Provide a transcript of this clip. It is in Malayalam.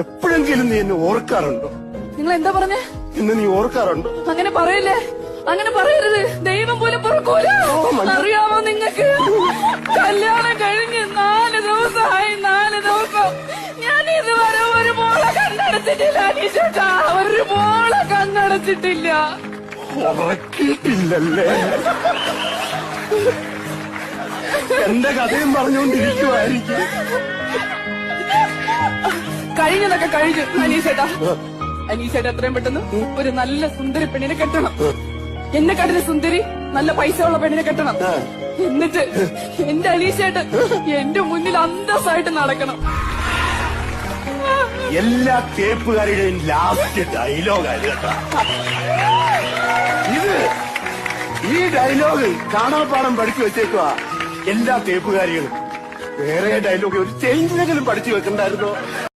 എപ്പോഴെങ്കിലും നീ എന്നെ ഓർക്കാറുണ്ടോ? നിങ്ങൾ എന്താ പറഞ്ഞേ? ഇന്ന് നീ ഓർക്കാറുണ്ടോ? അങ്ങനെ പറയല്ലേ, അങ്ങനെ പറയരുത്. ദൈവം പോലും പൊറുക്കൂല. അറിയാമോ നിങ്ങൾക്ക്, കല്യാണം കഴിഞ്ഞ് 4 ദിവസമായി. 4 ദിവസം ഞാൻ ഇതുവരെ ഒരു മോളെ കണ്ണടച്ചിട്ടില്ല. അനീഷേട്ടാ, ഒരു മോളെ കണ്ണടച്ചിട്ടില്ല. ഉറക്കിയിട്ടില്ലല്ലേ? എന്റെ കഥയും പറഞ്ഞുകൊണ്ടിരിക്കുവായിരിക്കും. കഴിഞ്ഞതൊക്കെ കഴിഞ്ഞു. അനീഷേട്ടാ, അനീഷേട്ടാ എത്രയും പെട്ടെന്ന് ഒരു നല്ല സുന്ദരി പെണ്ണിനെ കെട്ടണം. എന്നെ കണ്ടിന് സുന്ദരി നല്ല പൈസ ഉള്ള പെണ്ണിനെ കെട്ടണം. എന്നിട്ട് എന്റെ അനീഷേട്ടൻ എന്റെ മുന്നിൽ അന്തസ്സായിട്ട് നടക്കണം. എല്ലാ തേപ്പുകാരുടെയും ലാസ്റ്റ് ഡയലോഗാണ് കേട്ടോ ഇത്. ഈ ഡയലോഗ് കാണാപ്പാടം പഠിച്ചു വെച്ചേക്കുക എല്ലാ തേപ്പുകാരികളും. വേറെ ഡയലോഗ് ഒരു ചേഞ്ചിനെങ്കിലും പഠിച്ചു വെക്കണ്ടായിരുന്നോ?